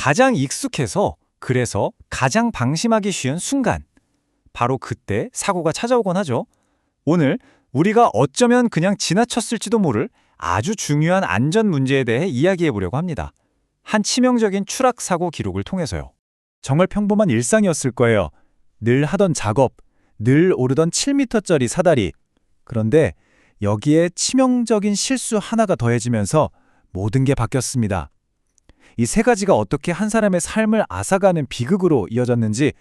가장 익숙해서 그래서 가장 방심하기 쉬운 순간. 바로 그때 사고가 찾아오곤 하죠. 오늘 우리가 어쩌면 그냥 지나쳤을지도 모를 아주 중요한 안전 문제에 대해 이야기해 보려고 합니다. 한 치명적인 추락 사고 기록을 통해서요. 정말 평범한 일상이었을 거예요. 늘 하던 작업, 늘 오르던 7m짜리 사다리. 그런데 여기에 치명적인 실수 하나가 더해지면서 모든 게 바뀌었습니다. 이 세 가지가 어떻게 한 사람의 삶을 앗아가는 비극으로 이어졌는지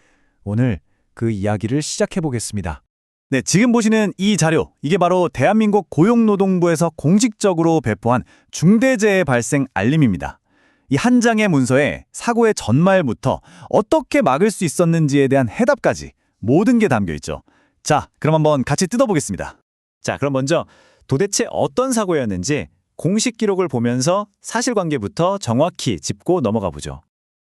오늘 그 이야기를 시작해 보겠습니다. 네, 지금 보시는 이 자료, 이게 바로 대한민국 고용노동부에서 공식적으로 배포한 중대재해 발생 알림입니다. 이 한 장의 문서에 사고의 전말부터 어떻게 막을 수 있었는지에 대한 해답까지 모든 게 담겨 있죠. 자, 그럼 한번 같이 뜯어보겠습니다. 자, 그럼 먼저 도대체 어떤 사고였는지 공식 기록을 보면서 사실관계부터 정확히 짚고 넘어가 보죠.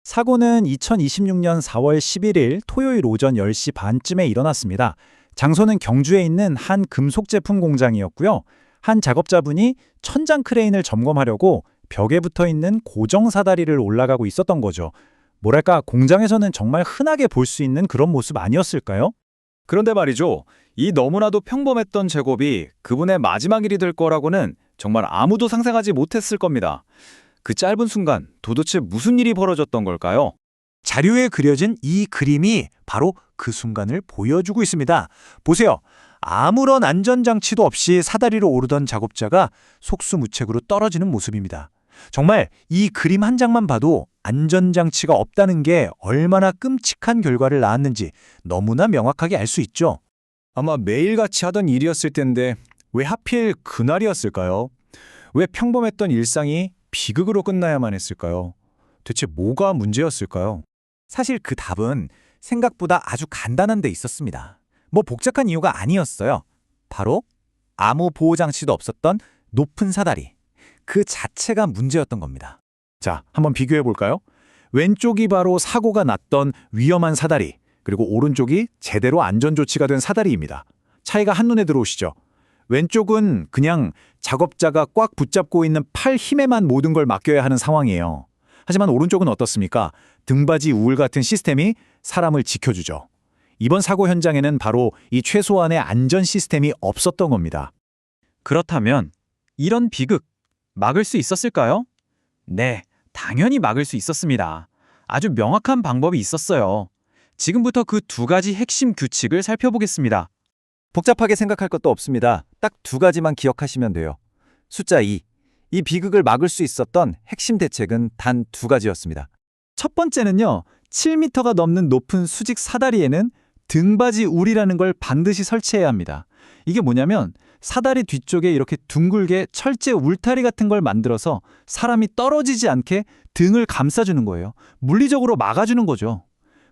사고는 2026년 4월 11일 토요일 오전 10시 반쯤에 일어났습니다. 장소는 경주에 있는 한 금속 제품 공장이었고요. 한 작업자분이 천장 크레인을 점검하려고 벽에 붙어 있는 고정 사다리를 올라가고 있었던 거죠. 뭐랄까, 공장에서는 정말 흔하게 볼 수 있는 그런 모습 아니었을까요? 그런데 말이죠. 이 너무나도 평범했던 작업이 그분의 마지막 일이 될 거라고는 정말 아무도 상상하지 못했을 겁니다. 그 짧은 순간 도대체 무슨 일이 벌어졌던 걸까요? 자료에 그려진 이 그림이 바로 그 순간을 보여주고 있습니다. 보세요. 아무런 안전장치도 없이 사다리로 오르던 작업자가 속수무책으로 떨어지는 모습입니다. 정말 이 그림 한 장만 봐도 안전장치가 없다는 게 얼마나 끔찍한 결과를 낳았는지 너무나 명확하게 알 수 있죠. 아마 매일같이 하던 일이었을 텐데 왜 하필 그날이었을까요? 왜 평범했던 일상이 비극으로 끝나야만 했을까요? 대체 뭐가 문제였을까요? 사실 그 답은 생각보다 아주 간단한 데 있었습니다. 뭐 복잡한 이유가 아니었어요. 바로 아무 보호장치도 없었던 높은 사다리. 그 자체가 문제였던 겁니다. 자, 한번 비교해 볼까요? 왼쪽이 바로 사고가 났던 위험한 사다리, 그리고 오른쪽이 제대로 안전조치가 된 사다리입니다. 차이가 한눈에 들어오시죠? 왼쪽은 그냥 작업자가 꽉 붙잡고 있는 팔 힘에만 모든 걸 맡겨야 하는 상황이에요. 하지만 오른쪽은 어떻습니까? 등받이 우울 같은 시스템이 사람을 지켜주죠. 이번 사고 현장에는 바로 이 최소한의 안전 시스템이 없었던 겁니다. 그렇다면 이런 비극 막을 수 있었을까요? 네, 당연히 막을 수 있었습니다. 아주 명확한 방법이 있었어요. 지금부터 그 두 가지 핵심 규칙을 살펴보겠습니다. 복잡하게 생각할 것도 없습니다. 딱 두 가지만 기억하시면 돼요. 숫자 2. 이 비극을 막을 수 있었던 핵심 대책은 단 두 가지였습니다. 첫 번째는요, 7m가 넘는 높은 수직 사다리에는 등받이 울이라는 걸 반드시 설치해야 합니다. 이게 뭐냐면 사다리 뒤쪽에 이렇게 둥글게 철제 울타리 같은 걸 만들어서 사람이 떨어지지 않게 등을 감싸주는 거예요. 물리적으로 막아주는 거죠.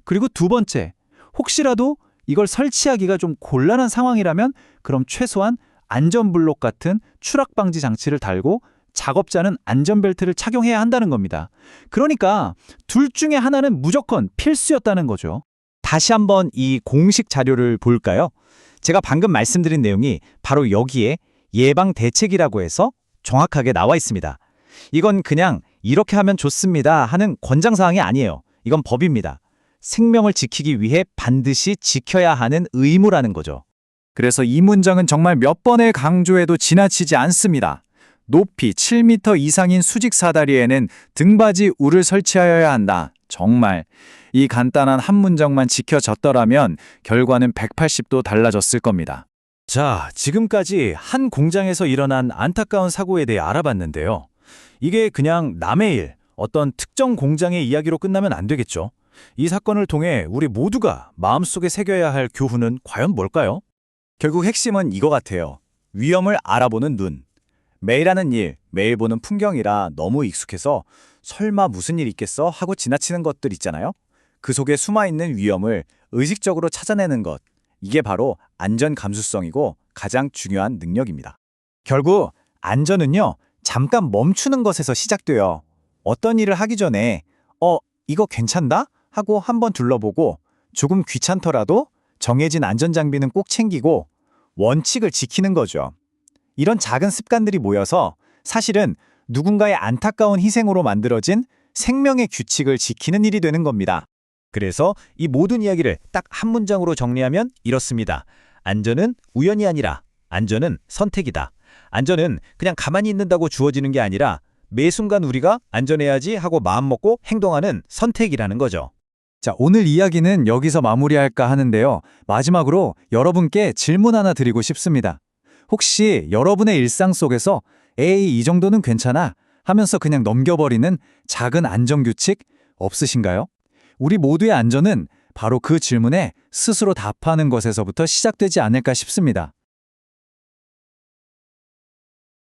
그리고 두 번째, 혹시라도 이걸 설치하기가 좀 곤란한 상황이라면 그럼 최소한 안전블록 같은 추락 방지 장치를 달고 작업자는 안전벨트를 착용해야 한다는 겁니다. 그러니까 둘 중에 하나는 무조건 필수였다는 거죠. 다시 한번 이 공식 자료를 볼까요? 제가 방금 말씀드린 내용이 바로 여기에 예방 대책이라고 해서 정확하게 나와 있습니다. 이건 그냥 이렇게 하면 좋습니다 하는 권장사항이 아니에요. 이건 법입니다. 생명을 지키기 위해 반드시 지켜야 하는 의무라는 거죠. 그래서 이 문장은 정말 몇 번을 강조해도 지나치지 않습니다. 높이 7m 이상인 수직 사다리에는 등받이 울을 설치하여야 한다. 정말 이 간단한 한 문장만 지켜졌더라면 결과는 180도 달라졌을 겁니다. 자, 지금까지 한 공장에서 일어난 안타까운 사고에 대해 알아봤는데요. 이게 그냥 남의 일, 어떤 특정 공장의 이야기로 끝나면 안 되겠죠. 이 사건을 통해 우리 모두가 마음속에 새겨야 할 교훈은 과연 뭘까요? 결국 핵심은 이거 같아요. 위험을 알아보는 눈. 매일 하는 일, 매일 보는 풍경이라 너무 익숙해서 설마 무슨 일 있겠어 하고 지나치는 것들 있잖아요. 그 속에 숨어있는 위험을 의식적으로 찾아내는 것. 이게 바로 안전 감수성이고 가장 중요한 능력입니다. 결국 안전은요, 잠깐 멈추는 것에서 시작돼요. 어떤 일을 하기 전에 이거 괜찮나? 하고 한번 둘러보고 조금 귀찮더라도 정해진 안전장비는 꼭 챙기고 원칙을 지키는 거죠. 이런 작은 습관들이 모여서 사실은 누군가의 안타까운 희생으로 만들어진 생명의 규칙을 지키는 일이 되는 겁니다. 그래서 이 모든 이야기를 딱 한 문장으로 정리하면 이렇습니다. 안전은 우연이 아니라 안전은 선택이다. 안전은 그냥 가만히 있는다고 주어지는 게 아니라 매 순간 우리가 안전해야지 하고 마음먹고 행동하는 선택이라는 거죠. 자, 오늘 이야기는 여기서 마무리할까 하는데요. 마지막으로 여러분께 질문 하나 드리고 싶습니다. 혹시 여러분의 일상 속에서 에이, 이 정도는 괜찮아 하면서 그냥 넘겨버리는 작은 안전규칙 없으신가요? 우리 모두의 안전은 바로 그 질문에 스스로 답하는 것에서부터 시작되지 않을까 싶습니다.